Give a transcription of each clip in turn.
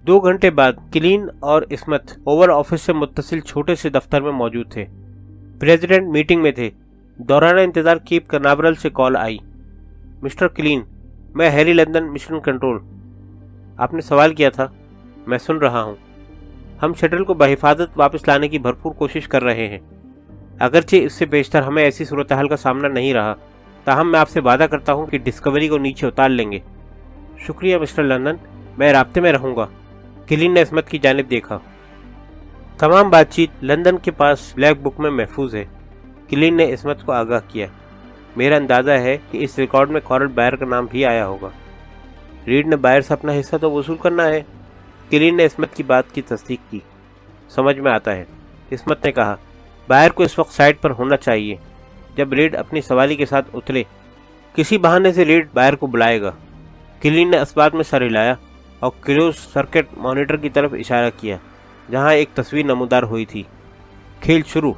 2 घंटे बाद क्लीन और स्मिथ ओवल ऑफिस से मुत्तसिल छोटे से दफ्तर में मौजूद थे। प्रेसिडेंट मीटिंग में थे। दौरान इंतजार कीप कर्नाबरल से कॉल आई। मिस्टर क्लीन, मैं हैरी लंदन, मिशन कंट्रोल। आपने सवाल किया था, मैं सुन रहा हूँ। हम शटल को बहिफाजत वापस लाने की भरपूर कोशिश कर रहे हैं। अगरचे इससे बेशतर हमें ऐसी सूरत हाल का सामना नहीं रहा, ताहम मैं आपसे वादा करता हूँ कि डिस्कवरी को नीचे उतार लेंगे। शुक्रिया मिस्टर लंदन, मैं राब्ते में रहूँगा। क्लीन ने स्मिथ की जानिब देखा। तमाम बातचीत लंदन के पास ब्लैक बुक में महफूज है। क्लीन ने स्मिथ को आगाह किया। मेरा अंदाज़ा है कि इस रिकॉर्ड में कॉरल बायर का नाम भी आया होगा। रीड ने बायर से अपना हिस्सा तो वसूल करना है। क्लीन ने स्मिथ की बात की तस्दीक की। समझ में आता है, स्मिथ ने कहा। बायर को इस वक्त साइट पर होना चाहिए। जब रीड अपनी सवारी के साथ उतरे, किसी बहाने से रीड बायर को बुलाएगा। क्लीन ने इस्बात में सर हिलाया और क्लोज सर्किट मॉनिटर की तरफ इशारा किया, जहां एक तस्वीर नमूदार हुई थी। खेल शुरू।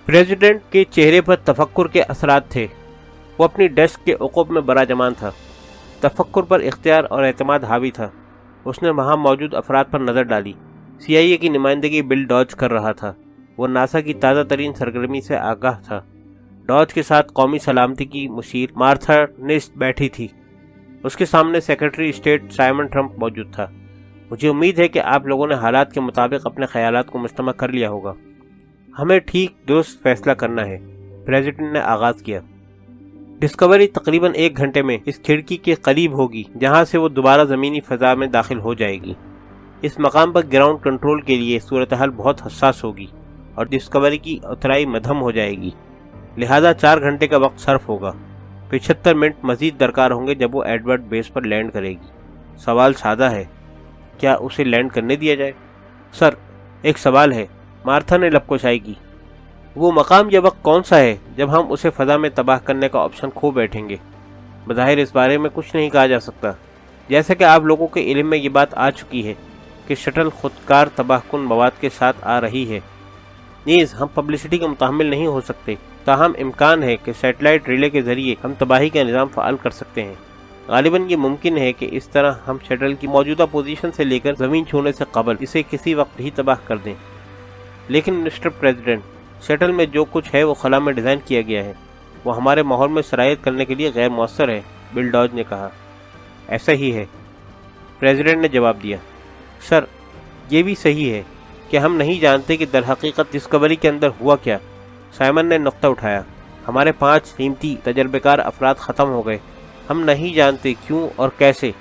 प्रेसिडेंट के चेहरे पर तफक्कुर के असरात थे। वो अपनी डेस्क के उक़ूब में बराजमान था। तफक्कुर पर इख्तियार और एतमाद हावी था। उसने वहां मौजूद अफराद पर नज़र डाली। CIA की नुमाइंदगी बिल डॉज कर रहा था। वो नासा की ताज़ा तरीन सरगर्मी से आगाह था। डॉज के साथ कौमी सलामती की मुशीर मार्था निस्ट बैठी थी। उसके सामने सेक्रेटरी स्टेट साइमन ट्रंप मौजूद था। मुझे उम्मीद है कि आप लोगों ने हालात के मुताबिक अपने ख्यालात को मुश्तमा कर लिया होगा। हमें ठीक दुरुस्त फैसला करना है, प्रेसिडेंट ने आगाज़ किया। डिस्कवरी तकरीबन 1 घंटे में इस खिड़की के करीब होगी, जहां से वो दोबारा ज़मीनी फ़ज़ा में दाखिल हो जाएगी। इस मकाम पर ग्राउंड कंट्रोल के लिए सूरत हाल बहुत हसास होगी और डिस्कवरी की उतराई मध्यम हो जाएगी। लिहाजा 4 घंटे का वक्त सर्फ होगा। 75 मिनट मजीद दरकार होंगे जब वो एडवर्ड बेस पर लैंड करेगी। सवाल सादा है, क्या उसे लैंड करने दिया जाए? सर, एक सवाल है, मार्था ने लपकुशाई की। वो मकाम या वक्त कौन सा है जब हम उसे फ़ज़ा में तबाह करने का ऑप्शन खो बैठेंगे? बज़ाहिर इस बारे में कुछ नहीं कहा जा सकता। जैसा कि आप लोगों के इल्म में ये बात आ चुकी है कि शटल खुदकार तबाहकुन मवाद के साथ आ रही है। नीज़ हम पब्लिसिटी का मुतहम्मिल नहीं हो सकते, ताहम इम्कान है कि सैटेलाइट रिले के ज़रिए हम तबाही का निज़ाम फ़ाल कर सकते हैं। गालिबन ये मुमकिन है कि इस तरह हम शटल की मौजूदा पोजीशन से लेकर ज़मीन छूने से कबल इसे किसी वक्त भी तबाह कर दें। लेकिन मिस्टर प्रेसिडेंट, शटल में जो कुछ है वो खला में डिज़ाइन किया गया है। वो हमारे माहौल में सरायत करने के लिए गैर मौसर है, बिल डॉज ने कहा। ऐसा ही है, प्रेसिडेंट ने जवाब दिया। सर, ये भी सही है कि हम नहीं जानते कि दरहकीकत डिस्कवरी के अंदर हुआ क्या। साइमन ने नुक्ता उठाया। हमारे 5 कीमती तजर्बेकार अफराद ख़त्म हो गए। हम नहीं जानते क्यों और कैसे।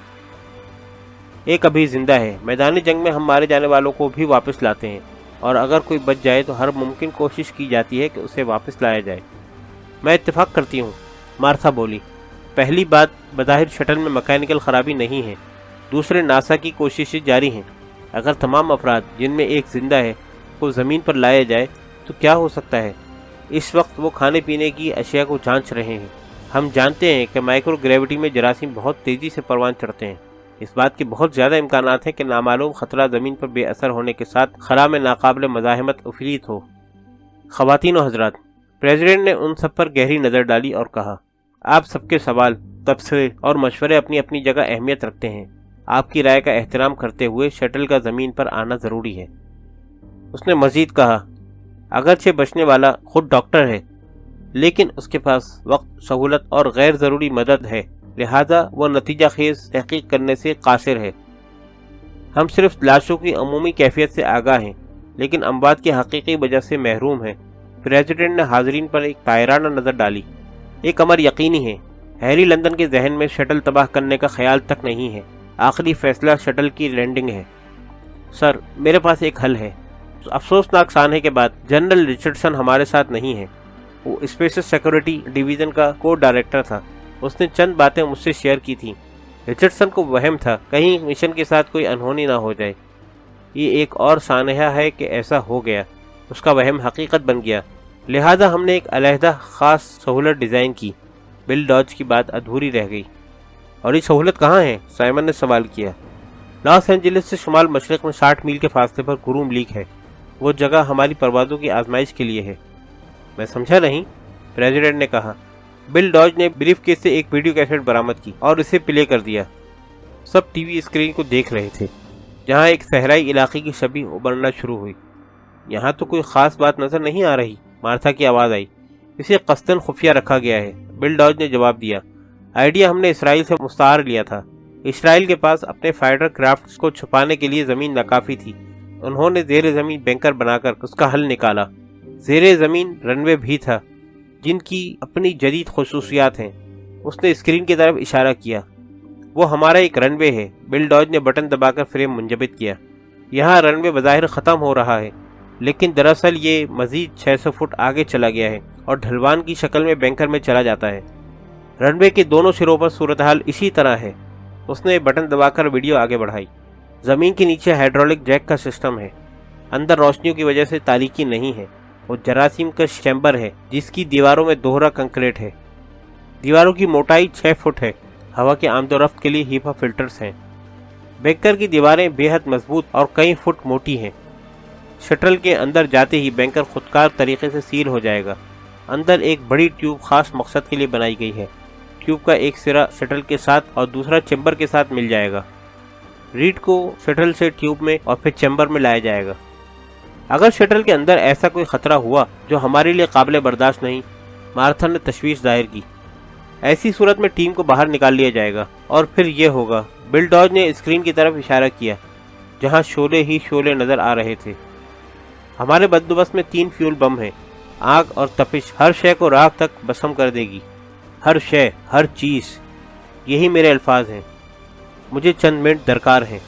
एक अभी जिंदा है। मैदानी जंग में हम मारे जाने वालों को भी वापस लाते हैं, और अगर कोई बच जाए तो हर मुमकिन कोशिश की जाती है कि उसे वापस लाया जाए। मैं इत्तेफाक करती हूँ, मार्था बोली। पहली बात, बज़ाहिर शटल में मैकेनिकल ख़राबी नहीं है। दूसरे, नासा की कोशिशें जारी हैं। अगर तमाम अफराद, जिनमें एक जिंदा है, को ज़मीन पर लाया जाए तो क्या हो सकता है? इस वक्त वो खाने पीने की अशिया को जांच रहे हैं। हम जानते हैं कि माइक्रो ग्रेविटी में जरासीम बहुत तेज़ी से परवान चढ़ते हैं। इस बात के बहुत ज़्यादा इम्कानात हैं कि नामालूम ख़तरा ज़मीन पर बेअसर होने के साथ खला में नाकाबिल मज़ाहमत उफरीत हो। ख़वातीन व हज़रात, प्रेसिडेंट ने उन सब पर गहरी नज़र डाली और कहा, आप सबके सवाल, तबसरे और मशवरे अपनी अपनी जगह अहमियत रखते हैं। आपकी राय का एहतराम करते हुए शटल का ज़मीन पर आना ज़रूरी है। उसने मज़ीद कहा, अगरचे बचने वाला खुद डॉक्टर है, लेकिन उसके पास वक्त, सहूलत और गैर ज़रूरी मदद है, लिहाजा वह नतीजा खेज तहकीक करने से कासिर है। हम सिर्फ लाशों की अमूमी कैफियत से आगाह हैं, लेकिन अमवात की हकीकी वजह से महरूम हैं। प्रेसिडेंट ने हाज़रीन पर एक तायराना नज़र डाली। एक अमर यकीनी है, हैरी लंदन के जहन में शटल तबाह करने का ख्याल तक नहीं है। आखिरी फैसला शटल की लैंडिंग है। सर, मेरे पास एक हल है। अफसोसनाक सानहे के बाद जनरल रिचर्डसन हमारे साथ नहीं है। वो स्पेस सिक्योरिटी डिवीज़न का को डायरेक्टर था। उसने चंद बातें मुझसे शेयर की थी। रिचर्डसन को वहम था कहीं मिशन के साथ कोई अनहोनी ना हो जाए। ये एक और सानहा है कि ऐसा हो गया। उसका वहम हकीकत बन गया। लिहाजा हमने एक अलहदा ख़ास सहूलत डिज़ाइन की। बिल डॉज की बात अधूरी रह गई। और ये सहूलत कहाँ है? साइमन ने सवाल किया। लॉस एंजलिस से शुमाल मशरक़ में 60 मील के फासले पर गुरूम लीक है। वो जगह हमारी परवाज़ों की आजमाइश के लिए है। मैं समझा नहीं, प्रेसिडेंट ने कहा। बिल डॉज ने ब्रीफ केस से एक वीडियो कैसेट बरामद की और इसे प्ले कर दिया। सब टीवी स्क्रीन को देख रहे थे, जहां एक सहराई इलाके की छवि उभरना शुरू हुई। यहाँ तो कोई खास बात नजर नहीं आ रही, मार्था की आवाज़ आई। इसे कस्तन खुफिया रखा गया है, बिल डॉज ने जवाब दिया। आइडिया हमने इसराइल से मुस्तार लिया था। इसराइल के पास अपने फाइटर क्राफ्ट्स को छुपाने के लिए ज़मीन नाकाफी थी। उन्होंने ज़ेर ज़मीन बैंकर बनाकर उसका हल निकाला। ज़ेर ज़मीन रनवे भी था, जिनकी अपनी जदीद खसूसियात हैं। उसने स्क्रीन की तरफ इशारा किया। वो हमारा एक रनवे है। बिल डॉज ने बटन दबाकर फ्रेम मुंजबित किया। यहाँ रनवे बज़ाहिर ख़त्म हो रहा है, लेकिन दरअसल ये मज़ीद 600 फुट आगे चला गया है और ढलवान की शक्ल में बैंकर में चला जाता है। रनवे के दोनों सिरों पर सूरत हाल इसी तरह है। उसने बटन दबाकर वीडियो आगे बढ़ाई। ज़मीन के नीचे हाइड्रोलिक जैक का सिस्टम है। अंदर रोशनियों की वजह से तारीकी नहीं है। वो जरासीम का चैम्बर है, जिसकी दीवारों में दोहरा कंक्रीट है। दीवारों की मोटाई 6 फुट है। हवा के आमदोरफ्त के लिए हीपा फिल्टर्स हैं। बैंकर की दीवारें बेहद मजबूत और कई फुट मोटी हैं। शटल के अंदर जाते ही बैंकर खुदकार तरीके से सील हो जाएगा। अंदर एक बड़ी ट्यूब खास मकसद के लिए बनाई गई है। ट्यूब का एक सिरा शटल के साथ और दूसरा चैम्बर के साथ मिल जाएगा। रीड को शटल से ट्यूब में और फिर चैम्बर में लाया जाएगा। अगर शटल के अंदर ऐसा कोई खतरा हुआ जो हमारे लिए काबिल बर्दाश्त नहीं, मार्था ने तशवीश जाहिर की, ऐसी सूरत में टीम को बाहर निकाल लिया जाएगा और फिर ये होगा। बिल डॉज ने स्क्रीन की तरफ इशारा किया, जहां शोले ही शोले नजर आ रहे थे। हमारे बंदोबस्त में 3 फ्यूल बम हैं। आग और तपिश हर शय को राख तक बसम कर देगी। हर शय, हर चीज़। यही मेरे अल्फाज हैं। मुझे चंद मिनट दरकार हैं।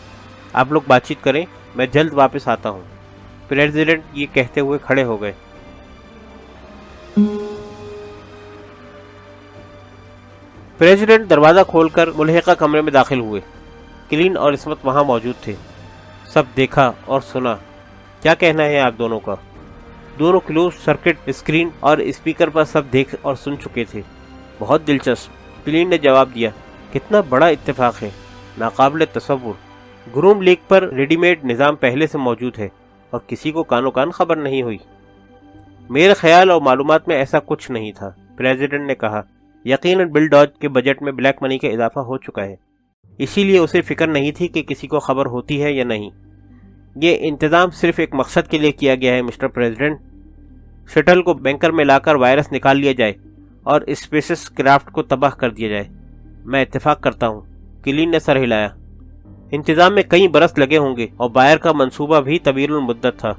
आप लोग बातचीत करें, मैं जल्द वापस आता हूँ। प्रेसिडेंट ये कहते हुए खड़े हो गए। प्रेसिडेंट दरवाज़ा खोलकर मुल्हिका कमरे में दाखिल हुए। क्लीन और इस्मत वहाँ मौजूद थे। सब देखा और सुना। क्या कहना है आप दोनों का? दोनों क्लोज सर्किट स्क्रीन और स्पीकर पर सब देख और सुन चुके थे। बहुत दिलचस्प, क्लीन ने जवाब दिया। कितना बड़ा इत्तेफाक है, नाकाबिल तसव्वुर। ग्रूम लीग पर रेडीमेड निज़ाम पहले से मौजूद है और किसी को कानो कान खबर नहीं हुई। मेरे ख्याल और मालूमात में ऐसा कुछ नहीं था, प्रेसिडेंट ने कहा। यकीनन बिल डॉज के बजट में ब्लैक मनी का इजाफा हो चुका है, इसीलिए उसे फिक्र नहीं थी कि किसी को खबर होती है या नहीं। ये इंतज़ाम सिर्फ एक मकसद के लिए किया गया है मिस्टर प्रेसिडेंट। शटल को बैंकर में लाकर वायरस निकाल लिया जाए और स्पेस क्राफ्ट को तबाह कर दिया जाए। मैं इत्तेफाक करता हूँ, क्लीन ने सर हिलाया। इंतज़ाम में कई बरस लगे होंगे और बायर का मंसूबा भी तवीलुल मुद्दत था।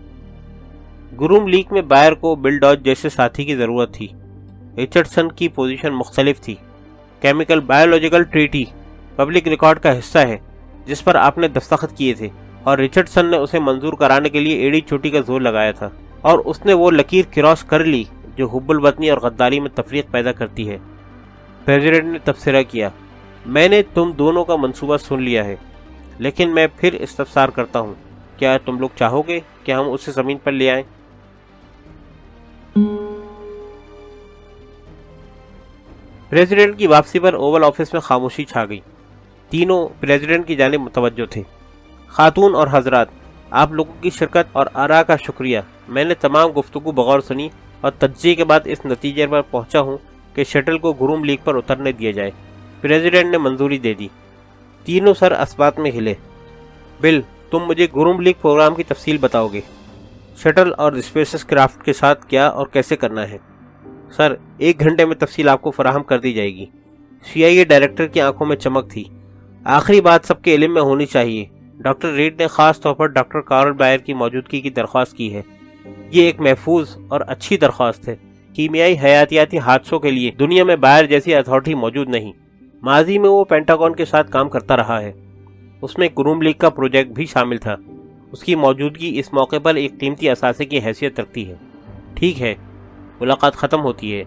ग्रूम लीग में बायर को बिल डॉज जैसे साथी की ज़रूरत थी। रिचर्डसन की पोजीशन मुख्तलिफ थी। Chemical biological treaty public record का हिस्सा है, जिस पर आपने दस्तखत किए थे, और रिचर्डसन ने उसे मंजूर कराने के लिए एड़ी चोटी का जोर लगाया था, और उसने वो लकीर क्रॉस कर ली जो हुब्बुल वतनी और गद्दारी में तफरीक पैदा करती है। प्रेसिडेंट ने तबसरा किया। मैंने तुम दोनों का मंसूबा सुन लिया है, लेकिन मैं फिर इस्तफसार करता हूँ, क्या तुम लोग चाहोगे कि हम उसे ज़मीन पर ले आएं? प्रेसिडेंट की वापसी पर ओवल ऑफिस में खामोशी छा गई। तीनों प्रेसिडेंट की जानिब मुतवज्जो थे। खातून और हजरात, आप लोगों की शिरकत और आरा का शुक्रिया। मैंने तमाम गुफ्तगू बगौर सुनी और तज्ज़िये के बाद इस नतीजे पर पहुंचा हूं कि शटल को ग्रूम लीग पर उतरने दिया जाए। प्रेसिडेंट ने मंजूरी दे दी। तीनों सर अस्बात में हिले। बिल, तुम मुझे ग्रूम लीग प्रोग्राम की तफसील बताओगे। शटल और स्पेस क्राफ्ट के साथ क्या और कैसे करना है? सर, 1 घंटे में तफसील आपको फराहम कर दी जाएगी। CIA डायरेक्टर की आंखों में चमक थी। आखिरी बात सबके इल्म में होनी चाहिए। डॉक्टर रीड ने खास तौर पर डॉक्टर कार्ल बायर की मौजूदगी की दरख्वास्त की है। ये एक महफूज और अच्छी दरख्वास्त है। कीमियाई हयातियाती हादसों के लिए दुनिया में बायर जैसी अथॉरिटी मौजूद नहीं। माजी में वो पेंटागन के साथ काम करता रहा है। उसमें ग्रूम लीग का प्रोजेक्ट भी शामिल था। उसकी मौजूदगी इस मौके पर एक कीमती असासे की हैसियत रखती है। ठीक है, मुलाकात ख़त्म होती है।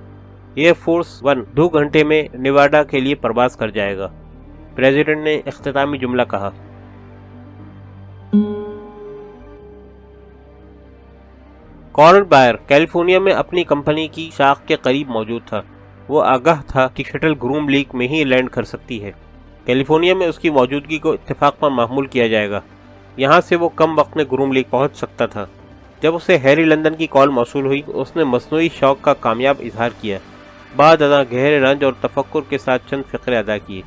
एयरफोर्स 1 2 घंटे में नेवाडा के लिए परवाज कर जाएगा। प्रेसिडेंट ने इख्तितामी जुमला कहा। कार्ल बायर कैलिफोर्निया में अपनी कंपनी की शाख के करीब मौजूद था। वो आगाह था कि शटल ग्रूम लीग में ही लैंड कर सकती है। कैलिफोर्निया में उसकी मौजूदगी को इत्तेफाक पर मामूल किया जाएगा। यहाँ से वो कम वक्त में ग्रूम लीग पहुँच सकता था। जब उसे हैरी लंदन की कॉल मौसूल हुई, उसने मसनूई शौक का कामयाब इजहार किया। بعد ازاں گہرے رنج اور تفکر کے ساتھ چند فقرے ادا کیے۔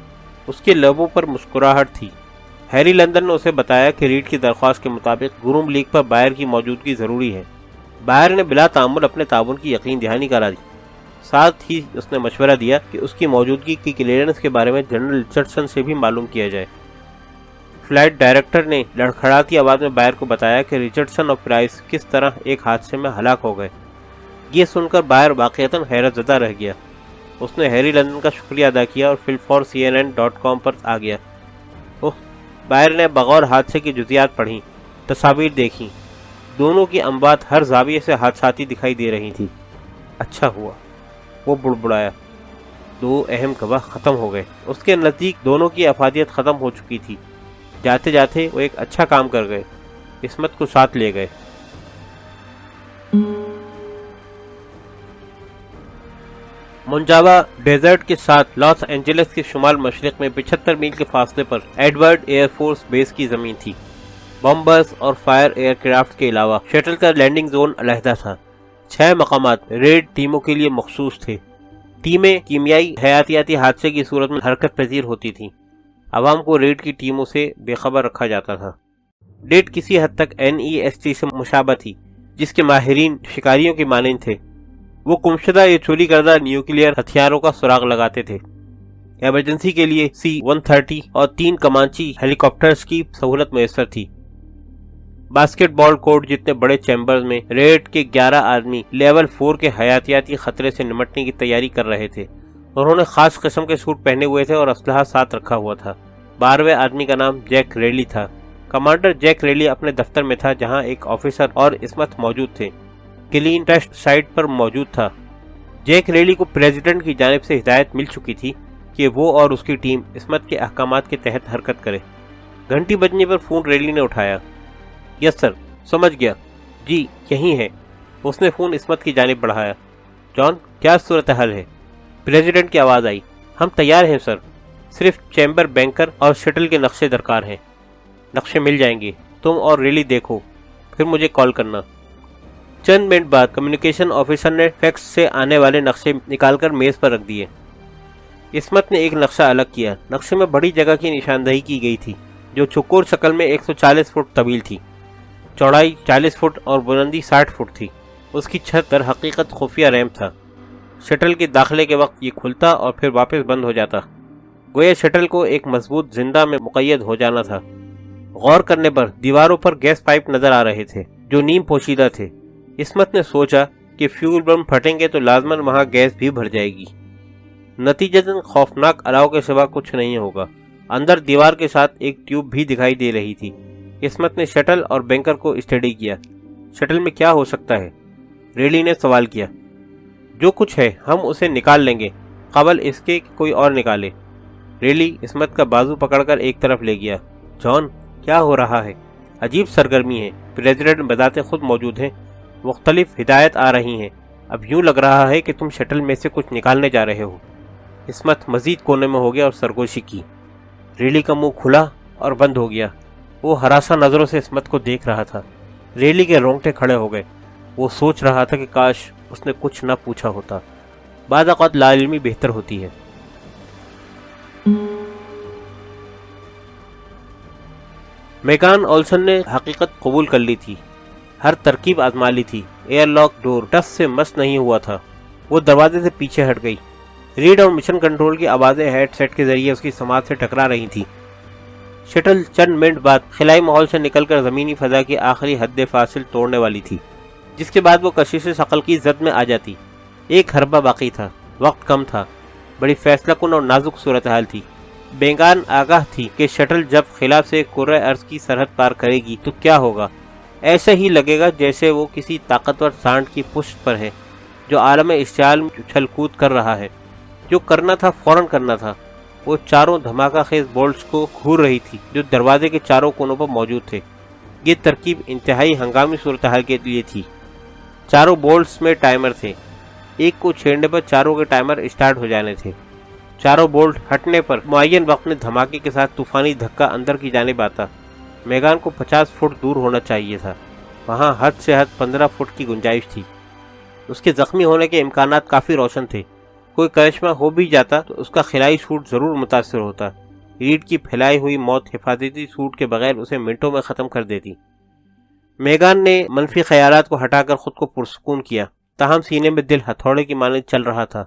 اس کے لبوں پر مسکراہٹ تھی۔ ہیری لندن نے اسے بتایا کہ ریڈ کی درخواست کے مطابق گروم لیگ پر بائر کی موجودگی ضروری ہے۔ بائر نے بلا تعمل اپنے تعاون کی یقین دہانی کرا دی۔ ساتھ ہی اس نے مشورہ دیا کہ اس کی موجودگی کی کلیئرنس کے بارے میں جنرل رچرڈسن سے بھی معلوم کیا جائے۔ فلائٹ ڈائریکٹر نے لڑکھڑاتی آواز میں بائر کو بتایا کہ رچرڈسن اور پرائس کس طرح ایک حادثے میں ہلاک ہو گئے۔ یہ سن کر بائر واقعتاً حیرت زدہ رہ گیا۔ اس نے ہیری لندن کا شکریہ ادا کیا اور phil4cnn.com پر آ گیا۔ بائر نے بغور حادثے کی جزیات پڑھیں، تصاویر دیکھیں۔ دونوں کی اموات ہر زاویے سے حادثاتی دکھائی دے رہی تھی۔ اچھا ہوا، وہ بڑبڑایا۔ 2 اہم گواہ ختم ہو گئے۔ اس کے نزدیک دونوں کی افادیت ختم ہو چکی تھی۔ جاتے جاتے وہ ایک اچھا کام کر گئے، عصمت کو ساتھ لے گئے۔ منجاوا ڈیزرٹ کے ساتھ لاس اینجلس کے شمال مشرق میں 75 میل کے فاصلے پر ایڈورڈ ایئر فورس بیس کی زمین تھی۔ بمبرز اور فائر ایئر کرافٹ کے علاوہ شٹل کا لینڈنگ زون علیحدہ تھا۔ 6 مقامات ریڈ ٹیموں کے لیے مخصوص تھے۔ ٹیمیں کیمیائی حیاتیاتی حادثے کی صورت میں حرکت پذیر ہوتی تھیں۔ عوام کو ریڈ کی ٹیموں سے بے خبر رکھا جاتا تھا۔ ریڈ کسی حد تک NEST سے مشابہ تھی، جس کے ماہرین شکاریوں کے مانند تھے۔ وہ گمشدہ یا چوری کردہ نیوکلیئر ہتھیاروں کا سراغ لگاتے تھے۔ ایمرجنسی کے لیے C-130 اور 3 کمانچی ہیلی کاپٹرز کی سہولت میسر تھی۔ باسکٹ بال کورٹ جتنے بڑے چیمبرز میں ریڈ کے 11 آدمی لیول 4 کے حیاتیاتی خطرے سے نمٹنے کی تیاری کر رہے تھے۔ انہوں نے خاص قسم کے سوٹ پہنے ہوئے تھے اور اسلحہ ساتھ رکھا ہوا تھا۔ 12ویں آدمی کا نام جیک ریلی تھا۔ کمانڈر جیک ریلی اپنے دفتر میں تھا، جہاں ایک آفیسر اور عصمت موجود تھے۔ کلین ٹیسٹ سائٹ پر موجود تھا۔ جیک ریلی کو پریزیڈنٹ کی جانب سے ہدایت مل چکی تھی کہ وہ اور اس کی ٹیم عصمت کے احکامات کے تحت حرکت کرے۔ گھنٹی بجنے پر فون ریلی نے اٹھایا۔ یس سر، سمجھ گیا، جی یہی ہے۔ اس نے فون عصمت کی جانب بڑھایا۔ جان، کیا صورتحال ہے؟ پریزیڈنٹ کی آواز آئی۔ ہم تیار ہیں سر، صرف چیمبر بینکر اور شٹل کے نقشے درکار ہیں۔ نقشے مل جائیں گے، تم اور ریلی دیکھو، پھر مجھے کال کرنا۔ چند منٹ بعد کمیونیکیشن آفیسر نے فیکس سے آنے والے نقشے نکال کر میز پر رکھ دیے۔ عصمت نے ایک نقشہ الگ کیا۔ نقشے میں بڑی جگہ کی نشاندہی کی گئی تھی، جو چکور شکل میں 140 فٹ طویل تھی، چوڑائی 40 فٹ اور بلندی 60 فٹ تھی۔ اس کی چھت در حقیقت خفیہ ریمپ تھا۔ شٹل کے داخلے کے وقت یہ کھلتا اور پھر واپس بند ہو جاتا، گویا شٹل کو ایک مضبوط زندہ میں مقید ہو جانا تھا۔ غور کرنے پر دیواروں پر گیس پائپ نظر آ رہے تھے، جو نیم پوشیدہ تھے۔ عصمت نے سوچا کہ فیول بم پھٹیں گے تو لازماً وہاں گیس بھی بھر جائے گی۔ نتیجتاً خوفناک الاؤ کے سوا کچھ نہیں ہوگا۔ اندر دیوار کے ساتھ ایک ٹیوب بھی دکھائی دے رہی تھی۔ عصمت نے شٹل اور بینکر کو اسٹڈی کیا۔ شٹل میں کیا ہو سکتا ہے؟ ریلی نے سوال کیا۔ جو کچھ ہے ہم اسے نکال لیں گے قبل اس کے کہ کوئی اور نکالے۔ ریلی عصمت کا بازو پکڑ کر ایک طرف لے گیا۔ جان، کیا ہو رہا ہے؟ عجیب سرگرمی ہے، پریزیڈنٹ بذات خود موجود ہیں، مختلف ہدایت آ رہی ہیں۔ اب یوں لگ رہا ہے کہ تم شٹل میں سے کچھ نکالنے جا رہے ہو۔ عصمت مزید کونے میں ہو گیا اور سرگوشی کی۔ ریلی کا منہ کھلا اور بند ہو گیا۔ وہ ہراساں نظروں سے عصمت کو دیکھ رہا تھا۔ ریلی کے رونگٹے کھڑے ہو گئے۔ وہ سوچ رہا تھا کہ کاش اس نے کچھ نہ پوچھا ہوتا۔ بعض اوقات لا علمی بہتر ہوتی ہے۔ میگان اولسن نے حقیقت قبول کر لی تھی، ہر ترکیب آزما لی تھی۔ ایئر لاک ڈور ٹس سے مس نہیں ہوا تھا۔ وہ دروازے سے پیچھے ہٹ گئی۔ ریڈ اور مشن کنٹرول کی آوازیں ہیڈ سیٹ کے ذریعے اس کی سماعت سے ٹکرا رہی تھی۔ شٹل چند منٹ بعد خلائی ماحول سے نکل کر زمینی فضا کی آخری حد فاصل توڑنے والی تھی، جس کے بعد وہ کشش ثقل کی زد میں آ جاتی۔ 1 حربہ باقی تھا، وقت کم تھا، بڑی فیصلہ کن اور نازک صورتحال تھی۔ بیگان آگاہ تھی کہ شٹل جب خلا سے کرۂ ارض کی سرحد پار کرے گی تو کیا ہوگا۔ ایسا ہی لگے گا جیسے وہ کسی طاقتور سانڈ کی پشت پر ہے، جو عالم اشتعال میں اچھل کود کر رہا ہے۔ جو کرنا تھا فوراً کرنا تھا۔ وہ چاروں دھماکہ خیز بولٹس کو گھور رہی تھی جو دروازے کے چاروں کونوں پر موجود تھے۔ یہ ترکیب انتہائی ہنگامی صورتحال کے لیے تھی۔ چاروں بولٹس میں ٹائمر تھے، ایک کو چھیڑنے پر چاروں کے ٹائمر اسٹارٹ ہو جانے تھے۔ چاروں بولٹ ہٹنے پر معین وقت میں دھماکے کے ساتھ طوفانی دھکا اندر کی جانب آتا۔ میگان کو 50 فٹ دور ہونا چاہیے تھا، وہاں حد سے حد 15 فٹ کی گنجائش تھی۔ اس کے زخمی ہونے کے امکانات کافی روشن تھے۔ کوئی کرشمہ ہو بھی جاتا تو اس کا خلائی سوٹ ضرور متاثر ہوتا۔ ریڈ کی پھیلائی ہوئی موت حفاظتی سوٹ کے بغیر اسے منٹوں میں ختم کر دیتی۔ میگان نے منفی خیالات کو ہٹا کر خود کو پرسکون کیا، تاہم سینے میں دل ہتھوڑے کی مانند چل رہا تھا۔